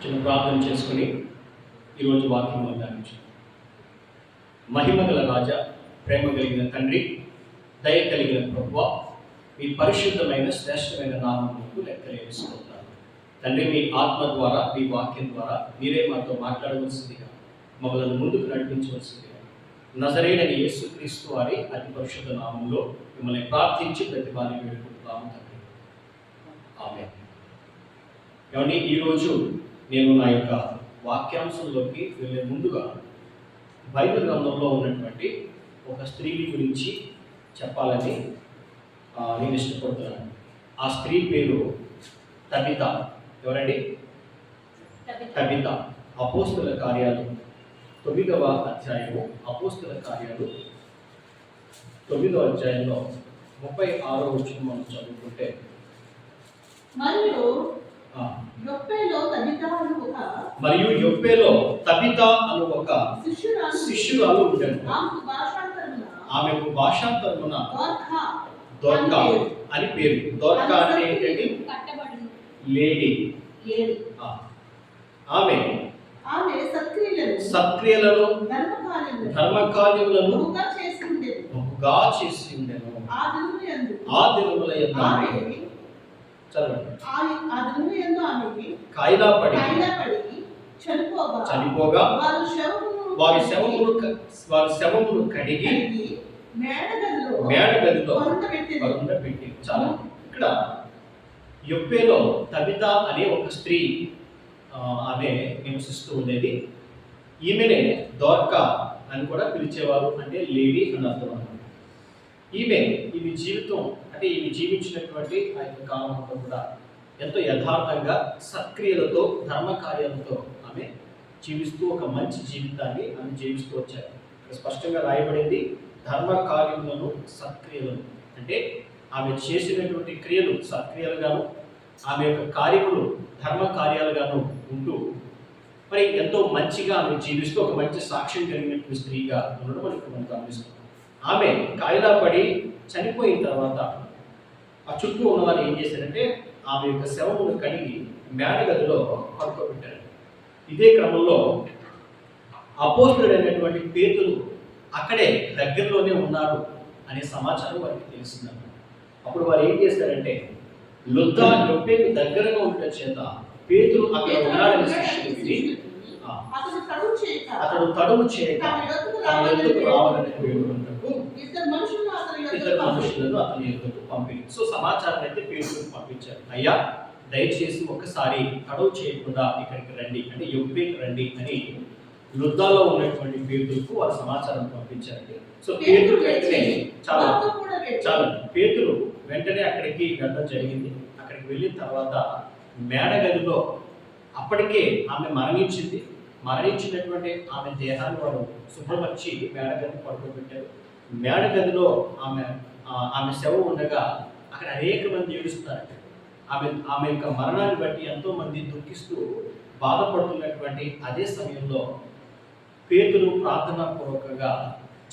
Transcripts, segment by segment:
చిన్న ప్రార్థన చేసుకుని ఈరోజు వాక్యం ధ్యానించు. మహిమ గల రాజా, ప్రేమ కలిగిన తండ్రి, దయ కలిగిన ప్రభువా, మీ పరిశుద్ధమైన శ్రేష్టమైన నామములకు లెక్కలేని స్తోత్రాలు. తండ్రి, మీ ఆత్మ ద్వారా, మీ వాక్యం ద్వారా మీరే మాతో మాట్లాడవలసిందిగా, మమ్మల్ని ముందుకు నడిపించవలసిందిగా నజరేయుడైన యేసుక్రీస్తు వారి అతి పరిశుద్ధ నామంలో మిమ్మల్ని ప్రార్థించి ప్రతిభాన్ని వేడుకుంటున్నాము తండ్రి. ఆమేన్. ఏమండి, ఈరోజు నేను నా యొక్క వాక్యాంశంలోకి వెళ్ళే ముందుగా బైబిల్ గ్రంథంలో ఉన్నటువంటి ఒక స్త్రీ గురించి చెప్పాలని నేను ఇష్టపడుతున్నాను. ఆ స్త్రీ పేరు తబిత. ఎవరండి? తబిత. అపోస్తల కార్యాలు 9వ అధ్యాయము, అపోస్తల కార్యాలు 9వ అధ్యాయంలో 36వ వచనం మనం చదువుకుంటే, మరియు యొప్పేలో తబిత అను ఒక శిష్యురాలు ఉండెను. ఆమెకు భాషాంతరమున దొర్కా అని పేరు. దొర్కా అంటే ఏంటంటే లేడీ. ఆమె సత్క్రియలను ధర్మకార్యములను బహుగా చేసి ఉండెను. ఆ దినముల యందు చనిపోగా వారి శవమును కడిగి మేడగదిలో పెట్టి. చాలా ఇక్కడ యొప్పేలో తబిత అనే ఒక స్త్రీ ఆమె నివసిస్తూ ఉండేది. ఈమెనే దోర్కా అని కూడా పిలిచేవారు, అంటే లేడీ అని అర్థం అన్నమాట. ఈమె జీవితం అంటే ఈమె జీవించినటువంటి ఆ యొక్క కాలం అంతా కూడా ఎంతో యథార్థంగా సత్క్రియలతో ధర్మకార్యాలతో ఆమె జీవిస్తూ ఒక మంచి జీవితాన్ని ఆమె జీవిస్తూ వచ్చారు. స్పష్టంగా రాయబడింది ధర్మకార్యములను సత్క్రియలను. అంటే ఆమె చేసినటువంటి క్రియలు సత్క్రియలుగాను, ఆమె యొక్క కార్యములు ధర్మ కార్యాలుగాను ఉంటూ మరి ఎంతో మంచిగా ఆమె జీవిస్తూ ఒక మంచి సాక్ష్యం కలిగినటువంటి స్త్రీగా ఉండడం మనం గమనిస్తాం. ఆమె కాయిలా పడి చనిపోయిన తర్వాత ఆ చుట్టూ ఉన్నవారు ఏం చేశారంటే ఆమె యొక్క శవమును కడిగి మేడగదిలో పడుకోబెట్టారు. ఇదే క్రమంలో అపోస్తలుడైనటువంటి పేతురు అక్కడే దగ్గరలోనే ఉన్నాడు అనే సమాచారం వారికి తెలిసిందన్నమాట. అప్పుడు వారు ఏం చేశారంటే యొప్పేకు దగ్గరగా ఉండటం చేత పేతురు అక్కడ ఉన్నాడని శిష్యులు విని అతడు తడువు చేయక రావాలని వేడుకున్నట్టు ఇద్దరు మనుషులను అతని ఎదుగు పంపింది. సో సమాచారం అయితే పేతురుకు పంపించారు. అయ్యా, దయచేసి ఒక్కసారి తడువు చేయకుండా ఇక్కడికి రండి, అంటే యొప్పేకి రండి అని లుద్దాలో ఉన్నటువంటి పేతురుకు వారు సమాచారం పంపించారండి. సో పేతురు వెంటనే పేతురు వెంటనే అక్కడికి వెళ్ళడం జరిగింది. అక్కడికి వెళ్ళిన తర్వాత మేడగదిలో అప్పటికే ఆమె మరణించినటువంటి ఆమె దేహాన్ని వారు శుభ్రపరిచి మేడగది పడుకోబెట్టారు. మేడగదిలో ఆమె శవం ఉండగా అక్కడ అనేక మంది ఏడుస్తున్నారు. ఆమె యొక్క మరణాన్ని బట్టి ఎంతో మంది దుఃఖిస్తూ బాధపడుతున్నటువంటి అదే సమయంలో పేతురు ప్రార్థనాపూర్వకంగా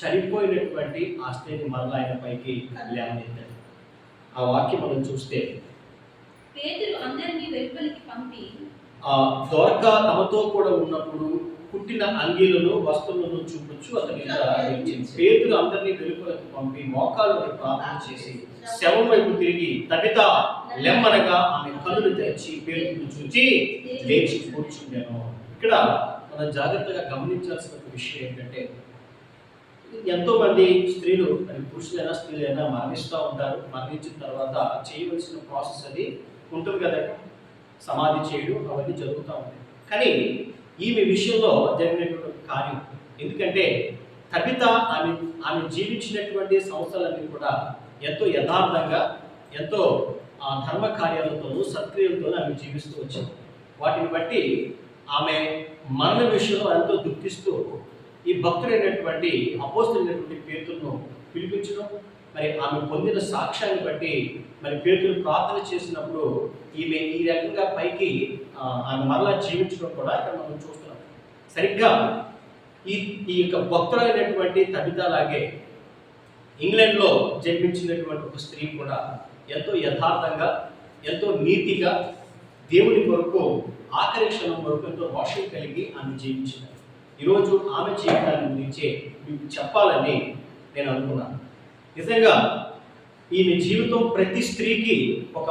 చనిపోయినటువంటి ఆ స్త్రీని మరలా ఆయన పైకి లేవనెత్తాడు. ఆ వాక్యం మనం చూస్తే, దోర్కా తమతో కూడా ఉన్నప్పుడు పుట్టిన అంగీలను వస్తువులను చూపించు అతని పేతురు అందరినీ వెలుపలకు పంపి మోకాళ్ళని ప్రార్థన చేసి శవం వైపు తిరిగి తబిత లెమ్మనగా ఆమె కళ్ళు తెరిచి పేతురును చూచి లేచి కూర్చుండాను. ఇక్కడ మనం జాగ్రత్తగా గమనించాల్సిన విషయం ఏంటంటే, ఎంతో మంది స్త్రీలు, పురుషులైనా స్త్రీలైనా మరణిస్తూ ఉంటారు. మరణించిన తర్వాత చేయవలసిన ప్రాసెస్ అది ఉంటుంది కదా, సమాధి చేయడం అవన్నీ జరుగుతూ ఉంటాయి. కానీ ఈమె విషయంలో జరిగినటువంటి కార్యం, ఎందుకంటే తబిత ఆమె జీవించినటువంటి సంవత్సరాలన్నీ కూడా ఎంతో యథార్థంగా, ఎంతో ధర్మ కార్యాలతోనూ సత్క్రియలతోనూ ఆమె జీవిస్తూ వచ్చింది. వాటిని బట్టి ఆమె మరణ విషయంలో ఎంతో దుఃఖిస్తూ ఈ భక్తుడైనటువంటి అపోస్తలుడైనటువంటి పేతురును పిలిపించడం, మరి ఆమె పొందిన సాక్ష్యాన్ని బట్టి మరి పేతురు ప్రార్థన చేసినప్పుడు ఈమె ఈ రకంగా పైకి ఆమె మరలా జీవించడం కూడా ఇక్కడ మనం చూస్తున్నాం. సరిగ్గా ఈ యొక్క భక్తుడైనటువంటి తబిత లాగే ఇంగ్లాండ్లో జన్మించినటువంటి ఒక స్త్రీ కూడా ఎంతో యథార్థంగా, ఎంతో నీతిగా దేవుని కొరకు ఆఖరి క్షణం వరకు ఎంతో రోషం కలిగి ఆమె జీవించారు. ఈరోజు ఆమె జీవితాన్ని గురించే మీకు చెప్పాలని నేను అనుకున్నాను. నిజంగా ఈమె జీవితం ప్రతి స్త్రీకి ఒక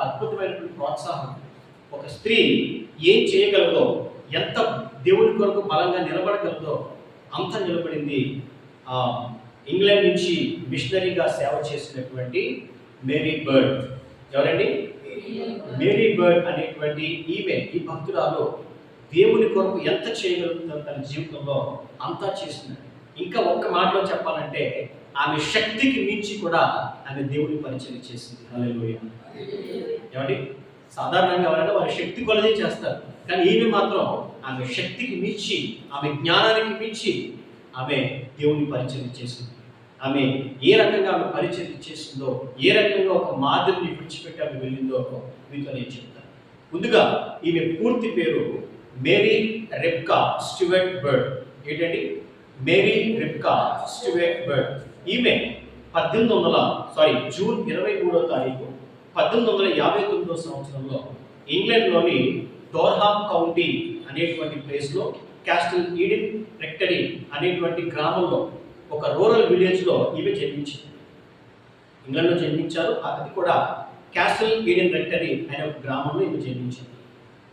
అద్భుతమైనటువంటి ప్రోత్సాహం. ఒక స్త్రీ ఏం చేయగలదో, ఎంత దేవుని కొరకు బలంగా నిలబడగలదో అంత నిలబడింది. ఇంగ్లాండ్ నుంచి మిషనరీగా సేవ చేసినటువంటి మేరీ బర్డ్. ఎవరండి? మేరీ బర్డ్ అనేటువంటి ఈమె, ఈ భక్తురాలు దేవుని కొరకు ఎంత చేయగలుగుతుందో తన జీవితంలో అంతా చేసింది. ఇంకా ఒక్క మాటలో చెప్పాలంటే ఆమె శక్తికి మించి కూడా ఆమె దేవుని పరిచయం చేసింది. హల్లెలూయా. ఏమండి? సాధారణంగా ఎవరైనా వారి శక్తి కొలది చేస్తారు, కానీ ఈమె మాత్రం ఆమె శక్తికి మించి, ఆమె జ్ఞానానికి మించి ఆమె దేవుని పరిచయం చేసింది. ఆమె ఏ రకంగా ఆమె పరిచయం చేసిందో, ఏ రకంగా ఒక మాదిరిని విడిచిపెట్టి ఆమె వెళ్ళిందో మీతో నేను చెప్తాను. ముందుగా ఈమె పూర్తి పేరు మేరీ రెబ్కా స్టూవర్ట్ బర్డ్. ఏంటండి? Mary Rebecca Stewart Bird. ఈమె జూన్ 23వ తారీఖు 1859 సంవత్సరంలో ఇంగ్లాండ్లోని డోర్హామ్ కౌంటీ అనేటువంటి ప్లేస్లో క్యాస్టల్ ఈడెన్ రెక్టరీ అనేటువంటి గ్రామంలో, ఒక రూరల్ విలేజ్లో ఈమె జన్మించింది. ఇంగ్లాండ్లో జన్మించారు. అది కూడా క్యాస్టల్ ఈడెన్ రెక్టరీ అనే ఒక గ్రామంలో ఈమె జన్మించింది.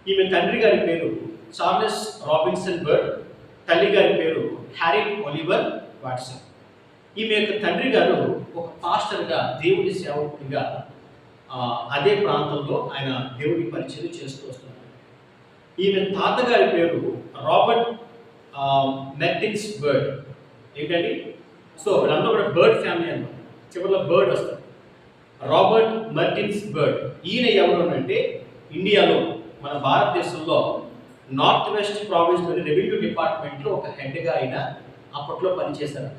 ఈమె తండ్రి గారి పేరు చార్లెస్ రాబిన్సన్ బర్డ్, తల్లి గారి పేరు హ్యారిట్ ఒలివర్ వాట్సన్. ఈమె యొక్క తండ్రి గారు ఒక పాస్టర్గా, దేవుని సేవకుడిగా అదే ప్రాంతంలో ఆయన దేవుని పరిచయం చేస్తూ వస్తున్నారు. ఈమె తాతగారి పేరు రాబర్ట్ మెర్టిన్స్ బర్డ్. ఏంటండి? సో వీళ్ళందరూ కూడా బర్డ్ ఫ్యామిలీ అన్నమాట. చివరిలో బర్డ్ వస్తారు. Robert Mertins Bird. ఈయన ఎవరు అంటే ఇండియాలో, మన భారతదేశంలో నార్త్ వెస్ట్ ప్రావిన్స్లోని రెవెన్యూ డిపార్ట్మెంట్లో ఒక హెడ్గా ఆయన అప్పట్లో పనిచేశారు.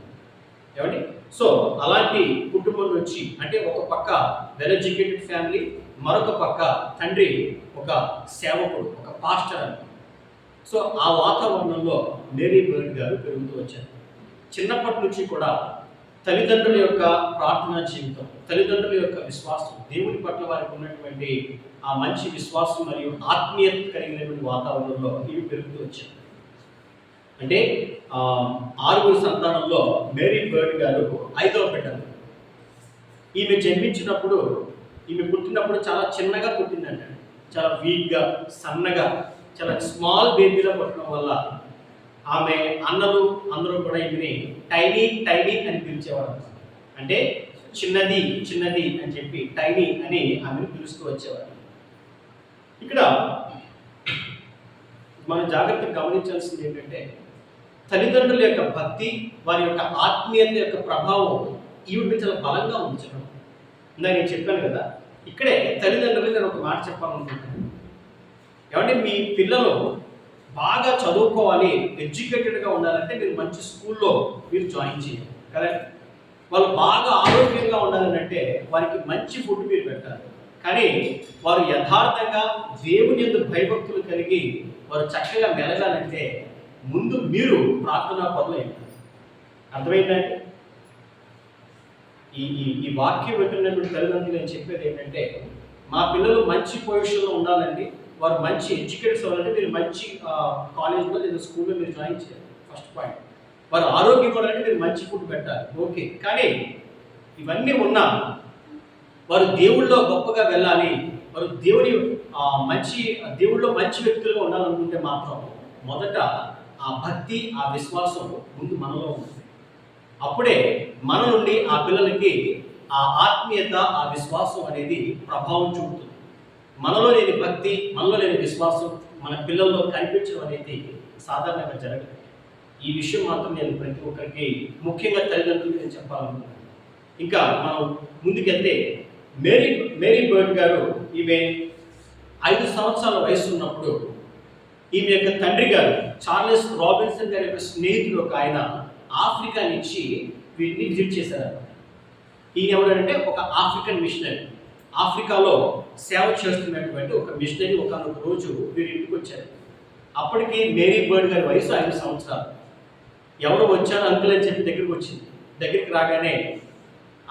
ఏమండి? సో అలాంటి కుటుంబం నుంచి, అంటే ఒక పక్క వెల్ ఎడ్యుకేటెడ్ ఫ్యామిలీ, మరొక పక్క తండ్రి ఒక సేవకుడు, ఒక పాస్టర్ అని. సో ఆ వాతావరణంలో మేరీ బర్డ్ గారు పెరుగుతూ వచ్చారు. చిన్నప్పటి నుంచి కూడా తల్లిదండ్రుల యొక్క ప్రార్థనా జీవితం, తల్లిదండ్రుల యొక్క విశ్వాసం, దేవుని పట్ల వారికి ఉన్నటువంటి ఆ మంచి విశ్వాసం మరియు ఆత్మీయత కలిగినటువంటి వాతావరణంలో ఇవి పెరుగుతూ వచ్చారు. అంటే 6 సంతానంలో మేరీ బర్డ్ గారు 5వ బిడ్డ. ఈమె జన్మించినప్పుడు, ఈమె పుట్టినప్పుడు చాలా చిన్నగా పుట్టిందంట. చాలా వీక్గా, సన్నగా, చాలా స్మాల్ బేబీలో పుట్టడం వల్ల ఆమె అన్నలు అందరూ కూడా ఈమెని టైనీ టైనీ అని పిలిచేవారు. అంటే చిన్నది చిన్నది అని చెప్పి టైనీ అని ఆమెను పిలుస్తూ వచ్చేవారు. ఇక్కడ మనం జాగ్రత్తగా గమనించాల్సింది ఏంటంటే, తల్లిదండ్రుల యొక్క భక్తి, వారి యొక్క ఆత్మీయత యొక్క ప్రభావం ఈవిడ చాలా బలంగా ఉంచడం. ఇందాక నేను చెప్పాను కదా, ఇక్కడే తల్లిదండ్రులు నేను ఒక మాట చెప్పాలనుకుంటున్నాను. ఏమంటే మీ పిల్లలు బాగా చదువుకోవాలి, ఎడ్యుకేటెడ్గా ఉండాలంటే మీరు మంచి స్కూల్లో మీరు జాయిన్ చేయాలి కదా. వాళ్ళు బాగా ఆరోగ్యంగా ఉండాలంటే వారికి మంచి ఫుడ్ మీరు పెట్టాలి. కానీ వారు యథార్థంగా దేవుని యందు భయభక్తులు కలిగి వారు చక్కగా మెలగాలంటే ముందు మీరు ప్రార్థనా పరులైన. అర్థమైందండి? ఈ వాక్యం పెట్టినటువంటి తల్లిదండ్రులు నేను చెప్పేది ఏంటంటే, మా పిల్లలు మంచి పొజిషన్లో ఉండాలండి, వారు మంచి ఎడ్యుకేటెడ్స్ అవ్వాలంటే మీరు మంచి కాలేజ్లో లేదా స్కూల్లో మీరు జాయిన్ చేయాలి. First point. వారు ఆరోగ్యం ఉండాలంటే మీరు మంచి ఫుడ్ పెట్టాలి. ఓకే, కానీ ఇవన్నీ ఉన్నా వారు దేవుళ్ళో గొప్పగా వెళ్ళాలి, వారు దేవుళ్ళో మంచి వ్యక్తులుగా ఉండాలనుకుంటే మాత్రం మొదట ఆ భక్తి, ఆ విశ్వాసం ముందు మనలో ఉంటుంది. అప్పుడే మన నుండి ఆ పిల్లలకి ఆ ఆత్మీయత, ఆ విశ్వాసం అనేది ప్రభావం చూపుతుంది. మనలో లేని భక్తి, మనలో లేని విశ్వాసం మన పిల్లల్లో కనిపించడం అనేది సాధారణంగా జరగదు. ఈ విషయం మాత్రం నేను ప్రతి ఒక్కరికి, ముఖ్యంగా తల్లిదండ్రులకు నేను చెప్పాలనుకున్నాను. ఇంకా మనం ముందుకెళ్తే మేరీ బర్డ్ గారు ఈమె 5 సంవత్సరాల వయసు ఉన్నప్పుడు ఈమె యొక్క తండ్రి గారు చార్లెస్ రాబిన్సన్ గారి యొక్క స్నేహితుడు ఒక ఆయన ఆఫ్రికా నుంచి వీటిని విజిట్ చేశారు. ఈయన ఎవరంటే ఒక ఆఫ్రికన్ మిషనరీ, ఆఫ్రికాలో సేవ చేస్తున్నటువంటి ఒక మిషనరీ ఒకనొక రోజు వీరి ఇంటికి వచ్చారు. అప్పటికి మేరీ బర్డ్ గారి వయసు 5 సంవత్సరాలు. ఎవరు వచ్చారు అంకుల్ అని చెప్పి దగ్గరికి రాగానే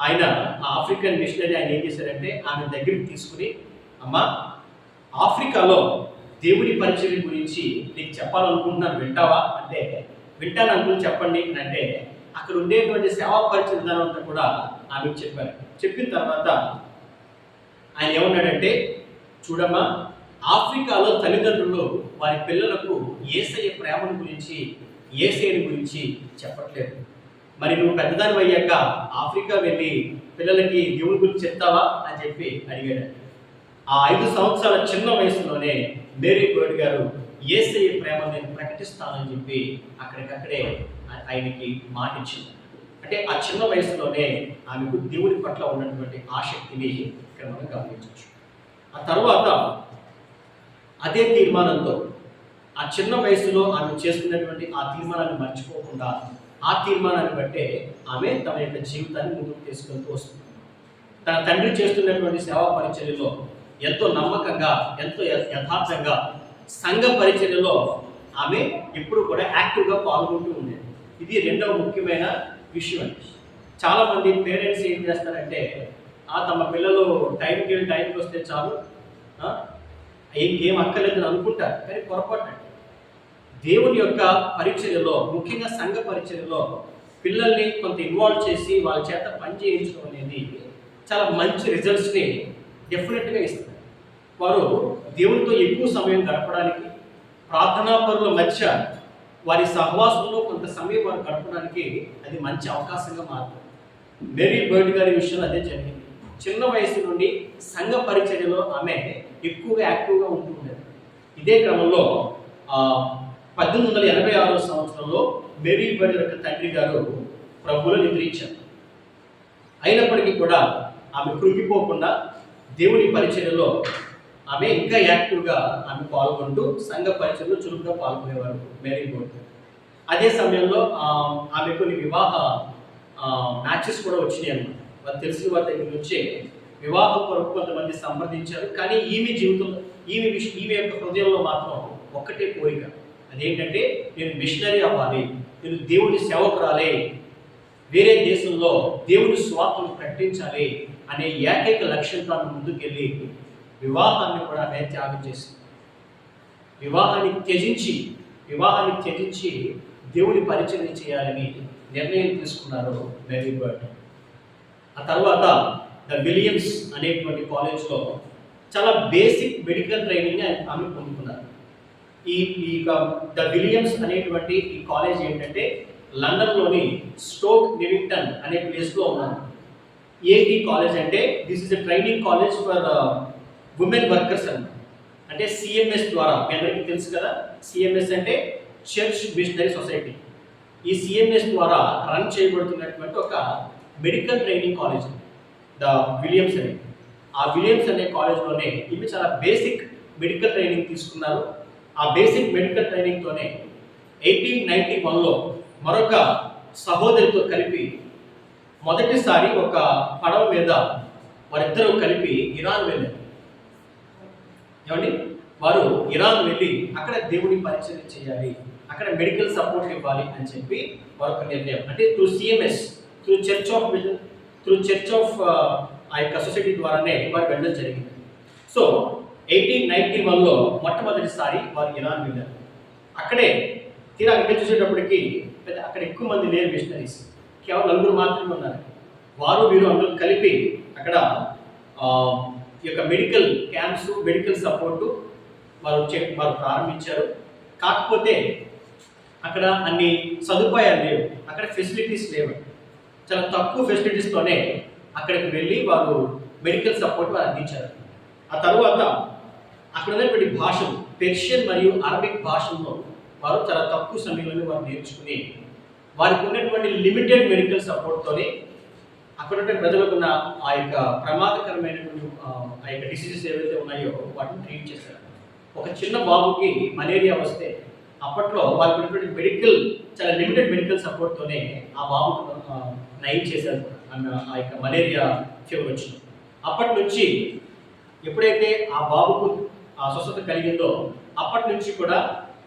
ఆయన ఆఫ్రికన్ మిషనరీ ఆయన ఏం చేశారంటే ఆమె దగ్గరికి తీసుకుని, అమ్మ, ఆఫ్రికాలో దేవుని పరిచయం గురించి నీకు చెప్పాలనుకుంటున్నాను, వింటావా అంటే, వింటాను అంకుల్ చెప్పండి అని అంటే, అక్కడ ఉండేటువంటి సేవా పరిచయ విధానం అంతా కూడా ఆమెకు చెప్పారు. చెప్పిన తర్వాత ఆయన ఏమన్నాడంటే, చూడమ్మా, ఆఫ్రికాలో తల్లిదండ్రులు వారి పిల్లలకు యేసయ్య ప్రేమను గురించి, యేసయ్యని గురించి చెప్పట్లేదు. మరి నువ్వు పెద్దదాని అయ్యాక ఆఫ్రికా వెళ్ళి పిల్లలకి దేవుని గురించి చెప్తావా అని చెప్పి అడిగాడు. ఆ 5 సంవత్సరాల చిన్న వయసులోనే మేరీ బర్డ్ గారు యేసయ్య ప్రేమను నేను ప్రకటిస్తానని చెప్పి అక్కడికక్కడే ఆయనకి మాట ఇచ్చింది. అంటే ఆ చిన్న వయసులోనే ఆమెకు దేవుని పట్ల ఉన్నటువంటి ఆసక్తిని ఇక్కడ మనం గమనించవచ్చు. ఆ తర్వాత అదే తీర్మానంతో ఆ చిన్న వయసులో ఆమె చేసుకున్నటువంటి ఆ తీర్మానాన్ని మర్చిపోకుండా, ఆ తీర్మానాన్ని బట్టే ఆమె తన యొక్క జీవితాన్ని ముందుకు తీసుకెళ్తూ వస్తుంది. తన తండ్రి చేస్తున్నటువంటి సేవా పరిచర్యలో ఎంతో నమ్మకంగా, ఎంతో యథార్థంగా సంఘ పరిచర్యలో ఆమె ఎప్పుడు కూడా యాక్టివ్గా పాల్గొంటూ ఉండేది. ఇది రెండవ ముఖ్యమైన విషయం అండి. చాలామంది పేరెంట్స్ ఏం చేస్తారంటే, తమ పిల్లలు టైంకి వస్తే చాలు, ఇంకేం అక్కర్లేదని అనుకుంటారు. కానీ పొరపాటు. దేవుని యొక్క పరిచర్యలో, ముఖ్యంగా సంఘ పరిచర్యలో పిల్లల్ని కొంత ఇన్వాల్వ్ చేసి వాళ్ళ చేత పని చేయించడం అనేది చాలా మంచి రిజల్ట్స్ని డెఫినెట్గా ఇస్తుంది. వారు దేవునితో ఎక్కువ సమయం గడపడానికి, ప్రార్థనా పరుల మధ్య వారి సహవాసంలో కొంత సమయం వారు గడపడానికి అది మంచి అవకాశంగా మారుతుంది. మేరీ బర్డ్ గారి విషయంలో అదే జరిగింది. చిన్న వయసు నుండి సంఘ పరిచర్యలో ఆమె ఎక్కువగా యాక్టివ్గా ఉంటూ ఉండేది. ఇదే క్రమంలో 1886 సంవత్సరంలో మేరీ బర్డ్ యొక్క తండ్రి గారు ప్రభువులో నిద్రించారు. అయినప్పటికీ కూడా ఆమె కృంగిపోకుండా దేవుని పరిచర్యలో ఆమె ఇంకా యాక్టివ్గా ఆమె పాల్గొంటూ సంఘ పరిచర్యలో చురుకుగా పాల్గొనేవారు మేరీ బర్డ్. అదే సమయంలో ఆమె కొన్ని వివాహ మ్యాచెస్ కూడా వచ్చినాయి అన్నమాట. వాళ్ళు తెలిసిన వారి దగ్గర నుంచి వివాహం కొరకు కొంతమంది సంప్రదించారు. కానీ ఈమె జీవితంలో, ఈమె యొక్క హృదయంలో మాత్రం ఒక్కటే కోరిక. అదేంటంటే, నేను మిషనరీ అవ్వాలి, నేను దేవుని సేవకురాలే, వేరే దేశంలో దేవుని స్వార్థను ప్రకటించాలి అనే ఏకైక లక్ష్యంతో ముందుకెళ్ళి వివాహాన్ని కూడా ఆమె త్యాగం చేసింది. వివాహాన్ని త్యజించి దేవుని పరిచయం చేయాలని నిర్ణయం తీసుకున్నారు మేరీ బర్డ్. ఆ తర్వాత ద విలియమ్స్ అనేటువంటి కాలేజ్లో చాలా బేసిక్ మెడికల్ ట్రైనింగ్ ఆమె పొందుకున్నారు. ఈ ద విలియమ్స్ అనేటువంటి ఈ కాలేజ్ ఏంటంటే లండన్లోని స్టోక్ నివింగ్టన్ అనే ప్లేస్లో ఉన్నారు. ఏంటి కాలేజ్ అంటే, this is a training college for women workers అంటే సిఎంఎస్ ద్వారా, మీ అందరికీ తెలుసు కదా, సిఎంఎస్ అంటే చర్చ్ మిషనరీ సొసైటీ. ఈ సిఎంఎస్ ద్వారా రన్ చేయబడుతున్నటువంటి ఒక medical training college the Williams అనే. ఆ విలియమ్స్ అనే కాలేజ్లోనే ఇవి చాలా బేసిక్ మెడికల్ ట్రైనింగ్ తీసుకున్నారు. ఆ బేసిక్ మెడికల్ ట్రైనింగ్తోనే 1891లో మరొక సహోదరితో కలిపి మొదటిసారి ఒక పడవ మీద వారిద్దరూ కలిపి ఇరాన్ వెళ్ళారు. ఏమండి, వారు ఇరాన్ వెళ్ళి అక్కడ దేవుని పరిచయం చేయాలి, అక్కడ మెడికల్ సపోర్ట్ ఇవ్వాలి అని చెప్పి వారొక నిర్ణయం, అంటే through CMS, through church of ఆ యొక్క సొసైటీ ద్వారానే వారు వెళ్ళడం జరిగింది. సో 1891లో మొట్టమొదటిసారి వారు ఇరాన్ వెళ్ళారు. అక్కడే తీరా అక్కడ చూసేటప్పటికి అక్కడ ఎక్కువ మంది లేరు మిషనరీస్, కేవలం 4 మాత్రమే ఉన్నారు. వీరు అందరూ కలిపి అక్కడ ఈ యొక్క మెడికల్ క్యాంప్స్, మెడికల్ సపోర్టు వారు ప్రారంభించారు. కాకపోతే అక్కడ అన్ని సదుపాయాలు లేవు, అక్కడ ఫెసిలిటీస్ లేవు. చాలా తక్కువ ఫెసిలిటీస్తోనే అక్కడికి వెళ్ళి వారు మెడికల్ సపోర్ట్ వారు అందించారు. ఆ తర్వాత అక్కడ ఉన్నటువంటి భాషలు, పెర్షియన్ మరియు అరబిక్ భాషల్లో వారు చాలా తక్కువ సమయంలోనే వారు నేర్చుకుని వారికి ఉన్నటువంటి లిమిటెడ్ మెడికల్ సపోర్ట్తోనే అక్కడ ఉన్న ప్రజలకు ఉన్న ఆ యొక్క ప్రమాదకరమైనటువంటి ఆ యొక్క డిసీజెస్ ఏవైతే ఉన్నాయో వాటిని ట్రీట్ చేశారు. ఒక చిన్న బాబుకి మలేరియా వస్తే అప్పట్లో వారికి ఉన్నటువంటి చాలా లిమిటెడ్ మెడికల్ సపోర్ట్తోనే ఆ బాబుకు నయం చేశారు ఆ యొక్క మలేరియా ఫీవర్ వచ్చింది. అప్పటి నుంచి ఎప్పుడైతే ఆ బాబుకు ఆ స్వస్థత కలిగిందో అప్పటి నుంచి కూడా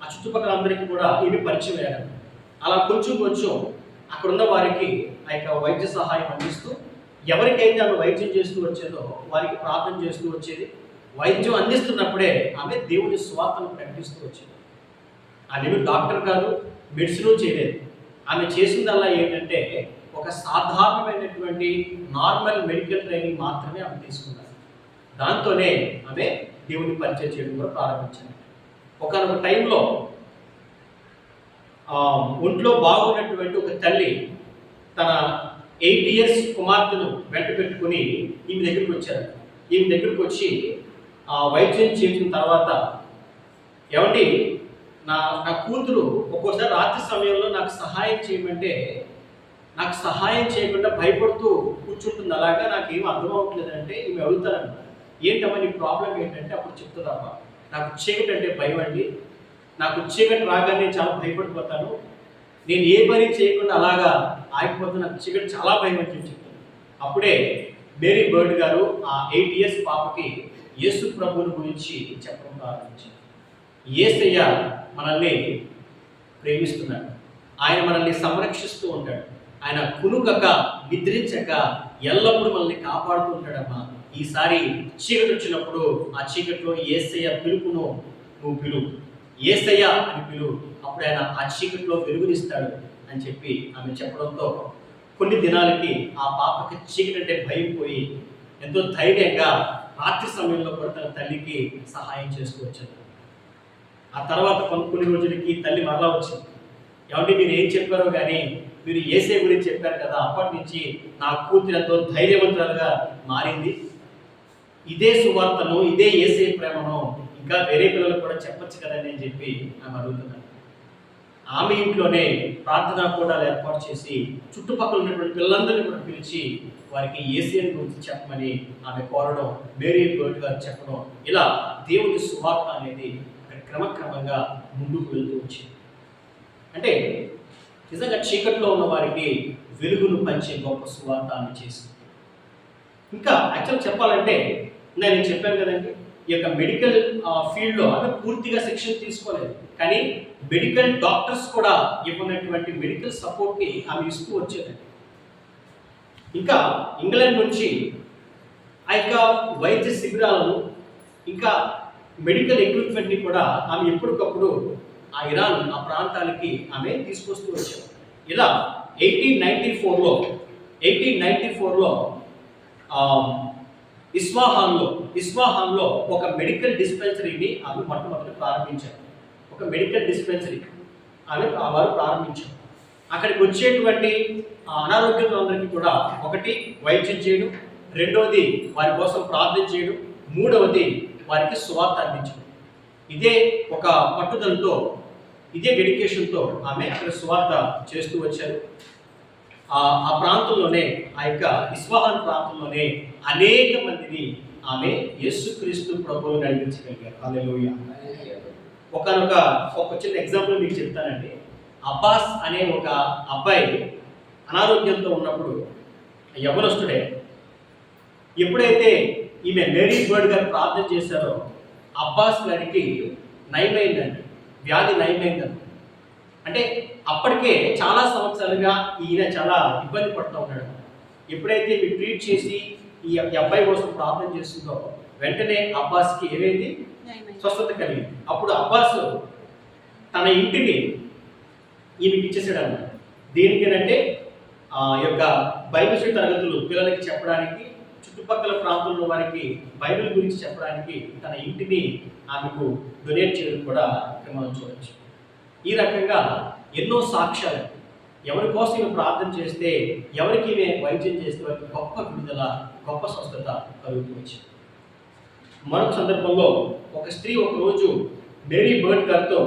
ఆ చుట్టుపక్కల అందరికీ కూడా ఇవి పరిచయం అయ్యారు. అలా కొంచెం అక్కడ ఉన్న వారికి ఆ యొక్క వైద్య సహాయం అందిస్తూ, ఎవరికైతే ఆమె వైద్యం చేస్తూ వచ్చేదో వారికి ప్రార్థన చేస్తూ వచ్చేది, వైద్యం అందిస్తున్నప్పుడే ఆమె దేవుని సువార్తను ప్రకటిస్తూ వచ్చింది. ఆమె డాక్టర్ కాదు, మెడిసిన్ చేయలేదు. ఆమె చేసిందల్లా ఏంటంటే ఒక సాధారణమైనటువంటి నార్మల్ మెడికల్ ట్రైనింగ్ మాత్రమే ఆమె తీసుకున్నారు. దాంతోనే ఆమె దేవుని పరిచయం చేయడం కూడా ప్రారంభించారు. ఒకనొక టైంలో ఒంట్లో బాగున్నటువంటి ఒక తల్లి తన 8 years కుమార్తెను వెంట పెట్టుకుని ఈమె దగ్గరికి వచ్చారు. ఈమె దగ్గరికి వచ్చి వైద్యం చేసిన తర్వాత, ఏమండి నా నా కూతురు ఒక్కోసారి రాత్రి సమయంలో నాకు సహాయం చేయమంటే నాకు సహాయం చేయకుండా భయపడుతూ కూర్చుంటుంది, అలాగా నాకు ఏం అర్థం అవ్వట్లేదంటే ఈమె అడుగుతారన్న, ఏంటమ్మా నీ ప్రాబ్లం ఏంటంటే అప్పుడు చెప్తుందమ్మా, నాకు చీకటి అంటే భయం అండి, నాకు చీకటి రాగానే చాలా భయపడిపోతాను, నేను ఏ పని చేయకుండా అలాగా ఆగిపోతే నాకు చీకటి చాలా భయం అని చెప్తాను. అప్పుడే మేరీ బర్డ్ గారు ఆ 8 years పాపకి యేసు ప్రభువుని గురించి చెప్పడం ప్రారంభించారు. యేసయ్య మనల్ని ప్రేమిస్తున్నాడు, ఆయన మనల్ని సంరక్షిస్తూ ఉంటాడు, ఆయన కునుకక నిద్రించక ఎల్లప్పుడూ మనల్ని కాపాడుతూ ఉంటాడమ్మా. ఈసారి చీకటి వచ్చినప్పుడు ఆ చీకటిలో యేసయ్య పిలుపును నువ్వు పిలువు, యేసయ్య అని పిలువు, అప్పుడు ఆయన ఆ చీకటిలో వెలుగునిస్తాడు అని చెప్పి ఆమె చెప్పడంతో కొన్ని దినాలకి ఆ పాపకి చీకటి అంటే భయం పోయి ఎంతో ధైర్యంగా రాత్రి సమయంలో కూడా తన తల్లికి సహాయం చేస్తూ వచ్చాడు. ఆ తర్వాత కొన్ని రోజులకి తల్లి మరలా వచ్చింది. ఏమంటే మీరు ఏం చెప్పారో కానీ మీరు యేసయ్య గురించి చెప్పారు కదా, అప్పటి నుంచి నా కూతురు ఎంతో ధైర్యవంతులుగా మారింది, ఇదే సువార్తను ఇదే యేసయ్య ప్రేమను ఇంకా వేరే పిల్లలు కూడా చెప్పచ్చు కదండి అని చెప్పి ఆమె అడుగుతున్నాను. ఆమె ఇంట్లోనే ప్రార్థనా కూడాలు ఏర్పాటు చేసి చుట్టుపక్కల ఉన్నటువంటి పిల్లలందరినీ కూడా పిలిచి వారికి యేసయ్యని గురించి చెప్పమని ఆమె కోరడం, మేరీ బర్డ్ గారు చెప్పడం, ఇలా దేవుని సువార్త అనేది క్రమక్రమంగా ముందుకు వెళ్తూ వచ్చింది. అంటే నిజంగా చీకట్లో ఉన్న వారికి వెలుగును పంచే గొప్ప సువార్త ఆమె చేసింది. ఇంకా యాక్చువల్ చెప్పాలంటే నేను చెప్పాను కదండి, ఈ యొక్క మెడికల్ ఫీల్డ్లో ఆమె పూర్తిగా శిక్షణ తీసుకోలేదు, కానీ మెడికల్ డాక్టర్స్ కూడా ఇవ్వనటువంటి మెడికల్ సపోర్ట్ని ఆమె ఇస్తూ వచ్చేదండి. ఇంకా ఇంగ్లాండ్ నుంచి ఆ యొక్క వైద్య శిబిరాలను ఇంకా మెడికల్ ఎక్విప్మెంట్ని కూడా ఆమె ఎప్పటికప్పుడు ఆ ఇరాన్ ఆ ప్రాంతాలకి ఆమె తీసుకొస్తూ వచ్చారు. ఇలా 1894లో ఇస్వాహాన్లో ఒక మెడికల్ డిస్పెన్సరీని ఆమె మొట్టమొదటి ప్రారంభించారు. ఒక మెడికల్ డిస్పెన్సరీ వారు ప్రారంభించారు. అక్కడికి వచ్చేటువంటి అనారోగ్యులందరికీ కూడా ఒకటి వైద్యం చేయడం, రెండవది వారి కోసం ప్రార్థన చేయడం, మూడవది వారికి సువార్త అందించడం. ఇదే ఒక పట్టుదలతో, ఇదే డెడికేషన్తో ఆమె అక్కడ సువార్త చేస్తూ వచ్చారు. ఆ ప్రాంతంలోనే, ఆ యొక్క ఇస్వాహాన్ ప్రాంతంలోనే అనేక మందిని ఆమె యేసుక్రీస్తు ప్రభువుని నడిపించగలిగారు. హల్లెలూయా. ఒక చిన్న ఎగ్జాంపుల్ మీకు చెప్తానండి. అబ్బాస్ అనే ఒక అబ్బాయి అనారోగ్యంతో ఉన్నప్పుడు, యవ్వనస్తుడే, ఎప్పుడైతే ఈమె మేరీ బర్డ్ గారు ప్రార్థన చేశారో అబ్బాస్ గారికి నయమైందండి, వ్యాధి నయమైందండి. అంటే అప్పటికే చాలా సంవత్సరాలుగా ఈయన చాలా ఇబ్బంది పడుతూ ఉన్నాడు. ఎప్పుడైతే మీరు ట్రీట్ చేసి ఈ అబ్బాయి కోసం ప్రార్థన చేస్తుందో వెంటనే అబ్బాస్కి ఏమైంది, స్వస్థత కలిగింది. అప్పుడు అబ్బాస్ తన ఇంటిని ఈమెకి ఇచ్చేసాడు అన్నమాట. దేనికేనంటే ఆ యొక్క బైబిల్ తరగతులు పిల్లలకి చెప్పడానికి, చుట్టుపక్కల ప్రాంతంలో వారికి బైబిల్ గురించి చెప్పడానికి తన ఇంటిని ఆమెకు డొనేట్ చేయడం కూడా ఇక్కడ మనం చూడవచ్చు. ఈ రకంగా ఎన్నో సాక్ష్యాలు, ఎవరి కోసం ఈమె ప్రార్థన చేస్తే, ఎవరికి ఈమె వైద్యం చేస్తే వారికి గొప్ప విడుదల, గొప్ప స్వస్థత కలుగుతూ వచ్చింది. మరొక సందర్భంలో ఒక స్త్రీ ఒకరోజు మేరీ బర్డ్ గారితో,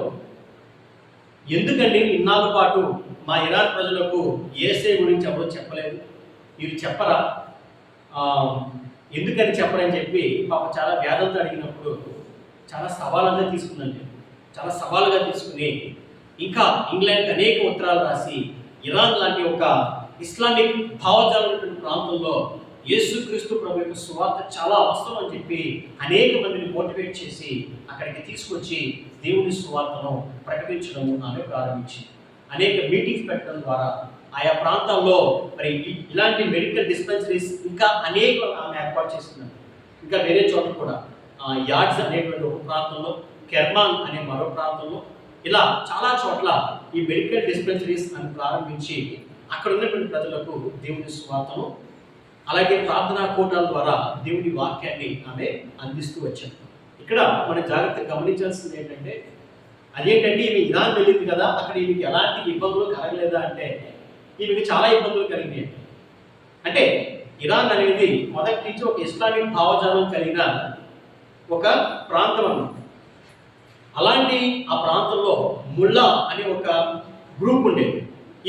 ఎందుకండి ఇన్నాళ్ళ పాటు మా ఇరాన్ ప్రజలకు యేసయ్య గురించి ఎవరో చెప్పలేదు, మీరు చెప్పరా, ఎందుకని చెప్పరని చెప్పి పాప చాలా వ్యాధులతో అడిగినప్పుడు చాలా సవాలుగా తీసుకుందండి. చాలా సవాలుగా తీసుకుని ఇంకా ఇంగ్లాండ్కి అనేక ఉత్తరాలు రాసి ఇరాన్ లాంటి ఒక ఇస్లామిక్ భావజాలం ప్రాంతంలో యేసుక్రీస్తు ప్రభు యొక్క సువార్త చాలా అవసరం అని చెప్పి అనేక మందిని మోటివేట్ చేసి అక్కడికి తీసుకొచ్చి దేవుని సువార్తను ప్రకటించడం ఆమె ప్రారంభించింది. అనేక మీటింగ్స్ పెట్టడం ద్వారా ఆయా ప్రాంతాల్లో మరి ఇలాంటి మెడికల్ డిస్పెన్సరీస్ ఇంకా అనేక ఆమె ఏర్పాటు చేస్తున్నారు. ఇంకా వేరే చోట్ల కూడా యాడ్స్ అనేటువంటి ఒక ప్రాంతంలో, కెర్మాన్ అనే మరో ప్రాంతంలో, ఇలా చాలా చోట్ల ఈ మెడికల్ డిస్పెన్సరీస్ అని ప్రారంభించి అక్కడ ఉన్నటువంటి ప్రజలకు దేవుని సువార్తను అలాగే ప్రార్థనా కూటాల ద్వారా దేవుని వాక్యాన్ని ఆమె అందిస్తూ వచ్చారు. ఇక్కడ మనం జాగ్రత్తగా గమనించాల్సింది ఏంటంటే, అదేంటంటే ఈమె ఇరాన్ వెళ్ళింది కదా, అక్కడ ఈమెకి ఎలాంటి ఇబ్బందులు కలగలేదా అంటే ఈమెకి చాలా ఇబ్బందులు కలిగినాయి. అంటే ఇరాన్ అనేది మొదటి నుంచి ఒక ఇస్లామిక్ భావజాలం కలిగిన ఒక ప్రాంతం అన్నమాట. అలాంటి ఆ ప్రాంతంలో ముల్లా అనే ఒక గ్రూప్ ఉండేది.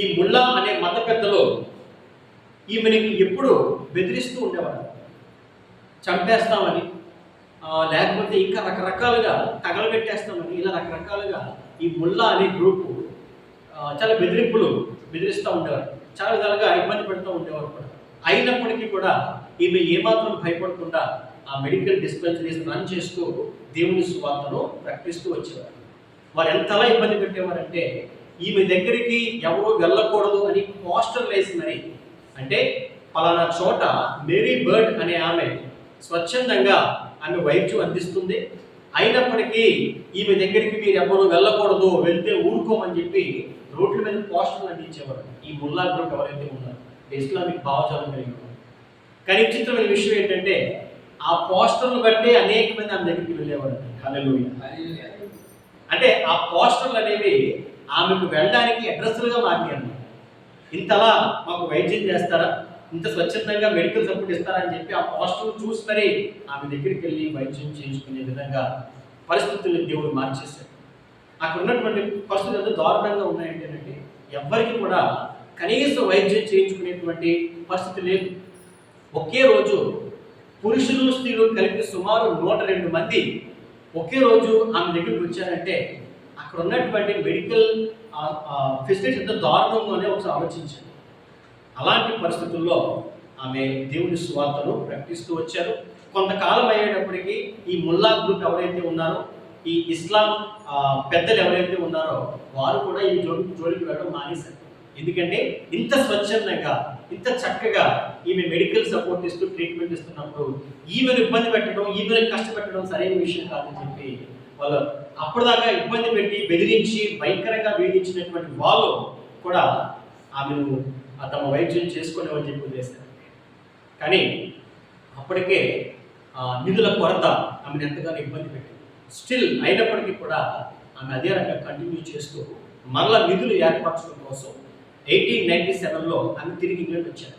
ఈ ముల్లా అనే మత పెద్దలు ఈమెని ఎప్పుడు బెదిరిస్తూ ఉండేవారు, చంపేస్తామని, లేకపోతే ఇంకా రకరకాలుగా తగలబెట్టేస్తామని, ఇలా రకరకాలుగా ఈ ముల్లా అనే గ్రూపు చాలా బెదిరిస్తూ ఉండేవారు, చాలా విధాలుగా ఇబ్బంది పెడుతూ ఉండేవారు కూడా. అయినప్పటికీ కూడా ఈమె ఏమాత్రం భయపడకుండా ఆ మెడికల్ డిస్పెన్సరీస్ రన్ చేస్తూ దేవుని సువార్తను ప్రకటిస్తూ వచ్చేవారు. వారు ఎంతలా ఇబ్బంది పెట్టేవారంటే ఈమె దగ్గరికి ఎవరు వెళ్ళకూడదు అని పోస్టర్లు వేసి మరి, అంటే పలానా చోట మేరీ బర్డ్ అనే ఆమె స్వచ్ఛందంగా ఆమె వైద్యం అందిస్తుంది, అయినప్పటికీ ఈమె దగ్గరికి మీరు ఎవరు వెళ్ళకూడదు, వెళ్తే ఊరుకోమని చెప్పి రోడ్ల మీద పోస్టర్లు అందించేవారు. ఈ ముల్లా గ్రూప్ ఎవరైతే ఉన్నారో ఇస్లామిక్ భావజాలం కలిగి ఉన్నారు. కానీ విచిత్రమైన విషయం ఏంటంటే ఆ పోస్టర్లు బట్టి అనేక మంది ఆమె దగ్గరికి వెళ్ళేవారు. హల్లెలూయా. అంటే ఆ పోస్టర్లు అనేవి ఆమెకు వెళ్ళడానికి అడ్రస్లుగా మారినాయి అన్నమాట. ఇంతలా మాకు వైద్యం చేస్తారా, ఇంత స్వచ్ఛందంగా మెడికల్ సపోర్ట్ ఇస్తారా అని చెప్పి ఆ పోస్టర్లు చూసి మరి ఆమె దగ్గరికి వెళ్ళి వైద్యం చేయించుకునే విధంగా పరిస్థితులను దేవుడు మార్చేశాడు. అక్కడ ఉన్నటువంటి పరిస్థితులు ఎంత దారుణంగా ఉన్నాయంటేనండి, ఎవ్వరికి కూడా కనీసం వైద్యం చేయించుకునేటువంటి పరిస్థితి లేదు. ఒకే రోజు పురుషులు స్త్రీలు కలిపి సుమారు 102 మంది ఒకే రోజు ఆమె దగ్గరికి వచ్చారంటే అక్కడ ఉన్నటువంటి మెడికల్ ఫెసిలిటీస్ ఎంత దారుణంగానే ఒకసారి ఆలోచించారు. అలాంటి పరిస్థితుల్లో ఆమె దేవుని సువార్తను ప్రకటిస్తూ వచ్చారు. కొంతకాలం అయ్యేటప్పటికీ ఈ ముల్లా గ్రూప్ ఎవరైతే ఉన్నారో, ఈ ఇస్లాం పెద్దలు ఎవరైతే ఉన్నారో వారు కూడా ఈ జోలికి వెళ్ళడం మానేశారు. ఎందుకంటే ఇంత స్వచ్ఛందంగా, ఇంత చక్కగా ఈమె మెడికల్ సపోర్ట్ ఇస్తూ ట్రీట్మెంట్ ఇస్తున్నప్పుడు ఈమెను ఇబ్బంది పెట్టడం, ఈమెను కష్టపెట్టడం సరైన విషయం కాదని చెప్పి వాళ్ళు అప్పటిదాకా ఇబ్బంది పెట్టి బెదిరించి భయంకరంగా వేధించినటువంటి వాళ్ళు కూడా ఆమెను తమ వైద్యం చేసుకునేవని చెప్పి వదిలేశారు. కానీ అప్పటికే నిధుల కొరత ఆమెను ఎంతగానో ఇబ్బంది పెట్టింది. స్టిల్ అయినప్పటికీ కూడా ఆమె అదే రకంగా కంటిన్యూ చేస్తూ మరలా నిధులు ఏర్పరచడం కోసం 1897లో ఆమె తిరిగి ఇంగ్లాండ్ వచ్చారు.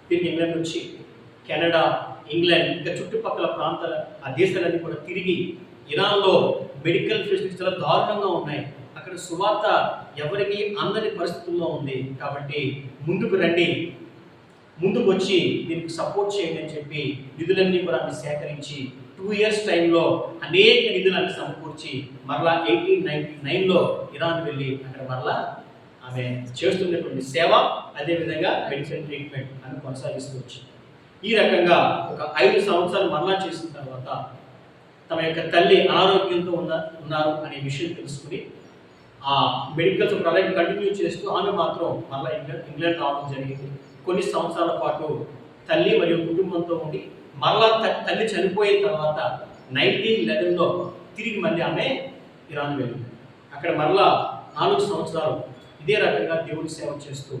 తిరిగి ఇంగ్లాండ్ వచ్చి కెనడా, ఇంగ్లాండ్, ఇంకా చుట్టుపక్కల ప్రాంతాల ఆ దేశాలన్నీ కూడా తిరిగి ఇరాన్లో మెడికల్ ఫెసిలిటీస్ చాలా దారుణంగా ఉన్నాయి, అక్కడ సువార్త ఎవరికి అందని పరిస్థితుల్లో ఉంది, కాబట్టి ముందుకు రండి, ముందుకు వచ్చి దీనికి సపోర్ట్ చేయండి అని చెప్పి నిధులన్నీ కూడా ఆమె సేకరించి 2 years టైంలో అనేక నిధులను సమకూర్చి మరలా 1899లో ఇరాన్ వెళ్ళి అక్కడ మరలా ఆమె చేస్తున్నటువంటి సేవ, అదేవిధంగా మెడిసిన్ ట్రీట్మెంట్ అని కొనసాగిస్తూ వచ్చింది. ఈ రకంగా ఒక 5 సంవత్సరాలు మరలా చేసిన తర్వాత తమ యొక్క తల్లి అనారోగ్యంతో ఉన్నారు అనే విషయం తెలుసుకుని ఆ మెడికల్ అలాగే కంటిన్యూ చేస్తూ ఆమె మాత్రం మరలా ఇంగ్లాండ్ రావడం జరిగింది. కొన్ని సంవత్సరాల పాటు తల్లి మరియు కుటుంబంతో ఉండి మరలా తల్లి చనిపోయిన తర్వాత 1911లో తిరిగి మళ్ళీ ఆమె ఇరాన్ వెళ్ళింది. అక్కడ మరలా 4 సంవత్సరాలు ఇదే రకంగా దేవుని సేవ చేస్తూ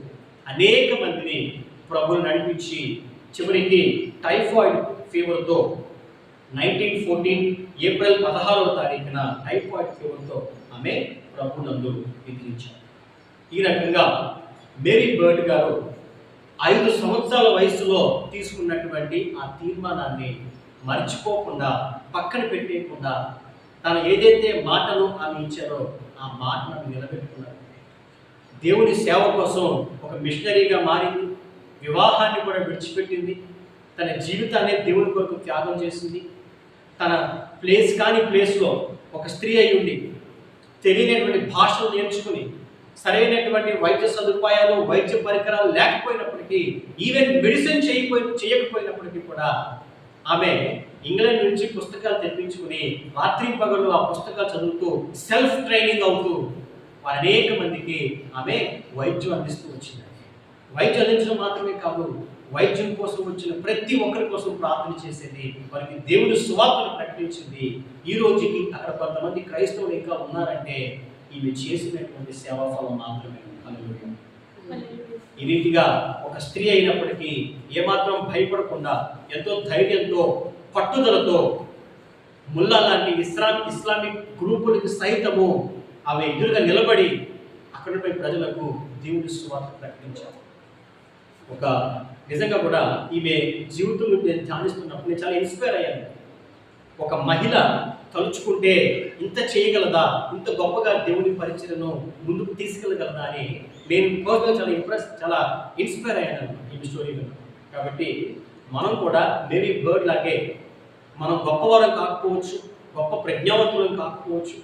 అనేక మందిని ప్రభువును నడిపించి చివరికి టైఫాయిడ్ ఫీవర్తో 1914 ఏప్రిల్ 16వ తారీఖున టైఫాయిడ్ ఫీవర్తో ఆమె ప్రభునందు నిద్రించారు. ఈ రకంగా మేరీ బర్డ్ గారు 5 సంవత్సరాల వయసులో తీసుకున్నటువంటి ఆ తీర్మానాన్ని మర్చిపోకుండా, పక్కన పెట్టేయకుండా, తను ఏదైతే మాటను ఆమె ఇచ్చారో ఆ మాటను నిలబెట్టుకున్నారు. దేవుని సేవ కోసం ఒక మిషనరీగా మారింది, వివాహాన్ని కూడా విడిచిపెట్టింది, తన జీవితాన్ని దేవుని కొరకు త్యాగం చేసింది. తన కాని ప్లేస్లో ఒక స్త్రీ అయి ఉండి తెలియనటువంటి భాషలు నేర్చుకుని సరైనటువంటి వైద్య సదుపాయాలు, వైద్య పరికరాలు లేకపోయినప్పటికీ, ఈవెన్ మెడిసిన్ చేయకపోయినప్పటికీ కూడా ఆమె ఇంగ్లాండ్ నుంచి పుస్తకాలు తెప్పించుకుని రాత్రి పగళ్ళు ఆ పుస్తకాలు చదువుతూ సెల్ఫ్ ట్రైనింగ్ అవుతూ అనేక మందికి ఆమె వైద్యం అందిస్తూ వచ్చింది. వైద్యం అందించడం మాత్రమే కాదు, వైద్యం కోసం వచ్చిన ప్రతి ఒక్కరి కోసం ప్రార్థన చేసేది, వారికి దేవుని సువార్తను ప్రకటించింది. ఈ రోజుకి అక్కడ కొంతమంది క్రైస్తవులు ఇంకా ఉన్నారంటే ఈమె చేసినటువంటి సేవా ఫలం మాత్రమే. హల్లెలూయా. ఈ రీతిగా ఒక స్త్రీ అయినప్పటికీ ఏమాత్రం భయపడకుండా ఎంతో ధైర్యంతో పట్టుదలతో ముల్లా లాంటి ఇస్లామిక్ గ్రూపులకు సైతము ఆమె ఎదురుగా నిలబడి అక్కడిపై ప్రజలకు దేవుని సువార్త ప్రకటించారు. ఒక నిజంగా కూడా ఈమె జీవితం నేను ధ్యానిస్తున్నప్పుడు నేను చాలా ఇన్స్పైర్ అయ్యాను. ఒక మహిళ తలుచుకుంటే ఇంత చేయగలదా, ఇంత గొప్పగా దేవుని పరిచయను ముందుకు తీసుకెళ్ళగలదా అని నేను పర్సనల్గా చాలా ఇన్స్పైర్ అయ్యాను ఈ స్టోరీ మీద. కాబట్టి మనం కూడా మేరీ బర్డ్ లాగే మనం గొప్పవారం కాకపోవచ్చు, గొప్ప ప్రజ్ఞావంతులం కాకపోవచ్చు,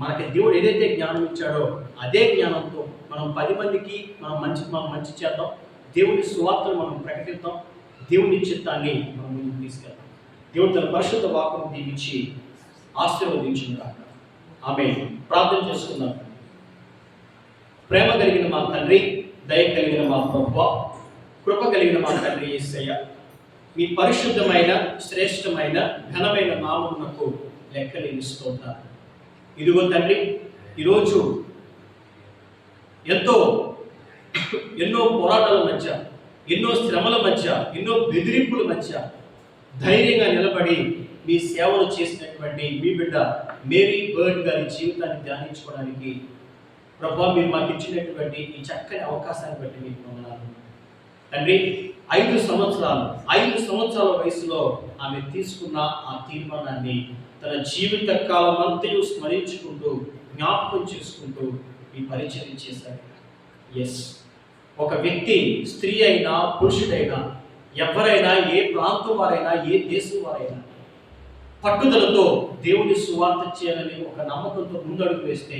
మనకి దేవుడు ఏదైతే జ్ఞానం ఇచ్చాడో అదే జ్ఞానంతో మనం 10 మందికి మనం మంచి చేద్దాం, దేవుని సువార్తను మనం ప్రకటిద్దాం, దేవుని చిత్తాన్ని మనం ముందుకు తీసుకెళ్దాం. దేవుడు తన పరిశుద్ధ వాక్కును దీవించి ఆశీర్వదించుగాక. ఆమేన్. ప్రార్థన చేసుకుందాం. ప్రేమ కలిగిన మా తండ్రి, దయ కలిగిన మా ప్రభువా, కృప కలిగిన మా తండ్రి యేసయ్య, మీ పరిశుద్ధమైన శ్రేష్టమైన ఘనమైన నామమునకు లెక్కలేని స్తోత్రాలు. ఇదిగో తండ్రి, ఈరోజు ఎన్నో పోరాటాల మధ్య, ఎన్నో శ్రమల మధ్య, ఎన్నో బెదిరింపుల మధ్య ధైర్యంగా నిలబడి మీ సేవలు చేసినటువంటి మీ బిడ్డ మేరీ బర్డ్ గారి జీవితాన్ని ధ్యానించుకోవడానికి ప్రభువా మీరు మాకు ఇచ్చినటువంటి ఈ చక్కని అవకాశాన్ని బట్టి మీకు వందనాలు తండ్రి. 5 సంవత్సరాల వయసులో ఆమె తీసుకున్న ఆ తీర్మానాన్ని తన జీవిత కాలం అంతయు స్మరించుకుంటూ జ్ఞాపకం చేసుకుంటూ ఈ పరిచయం చేశారు. ఎస్, ఒక వ్యక్తి, స్త్రీ అయినా పురుషుడైనా, ఎవరైనా, ఏ ప్రాంతం వారైనా, ఏ దేశం వారైనా పట్టుదలతో దేవుని సువార్త చేయాలని ఒక నమ్మకంతో ముందడుగు వేస్తే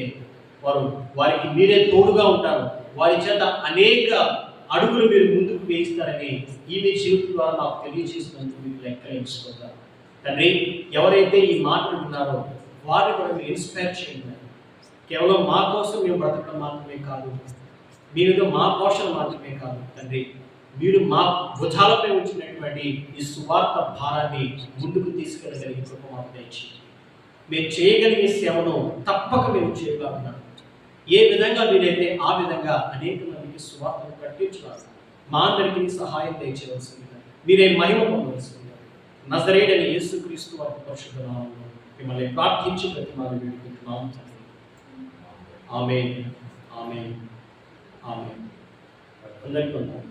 వారికి మీరే తోడుగా ఉంటారు. వారి చేత అనేక అడుగులు మీరు ముందుకు వేయిస్తారని ఈమె జీవితం ద్వారా నాకు తెలియజేసినందుకు మీకు లెక్కలేసుకోతారు తండ్రి. ఎవరైతే ఈ మాటలు విన్నారో వారిని కూడా మీరు ఇన్స్పైర్ చేయండి. కేవలం మా కోసం మేము బ్రతకడం మాత్రమే కాదు, మీరు మా పోషణ మాత్రమే కాదు తండ్రి, మీరు మా భుజాలపై ఉంచినటువంటి ఈ సువార్త భారాన్ని ముందుకు తీసుకెళ్ళగలిగే కృప మాకు దయచేయండి. మేము చేయగలిగే సేవను తప్పక మేము చేయగలుగుతాం. ఏ విధంగా వీలైతే ఆ విధంగా అనేక మందికి సువార్తను ప్రకటించాలి. మా అందరికీ సహాయం దయచేయవలసిందిగా, మీరే మహిమ పొందవలసిందిగా నజరేయుడైన యేసుక్రీస్తు వారి పరిశుద్ధ నామములో మిమ్మల్ని ప్రార్థించి ప్రతిమాలు వేడుకుంటున్నాం తండ్రి. ఆమేన్, ఆమేన్, ఆమేన్. అందరికీ వందనాలు.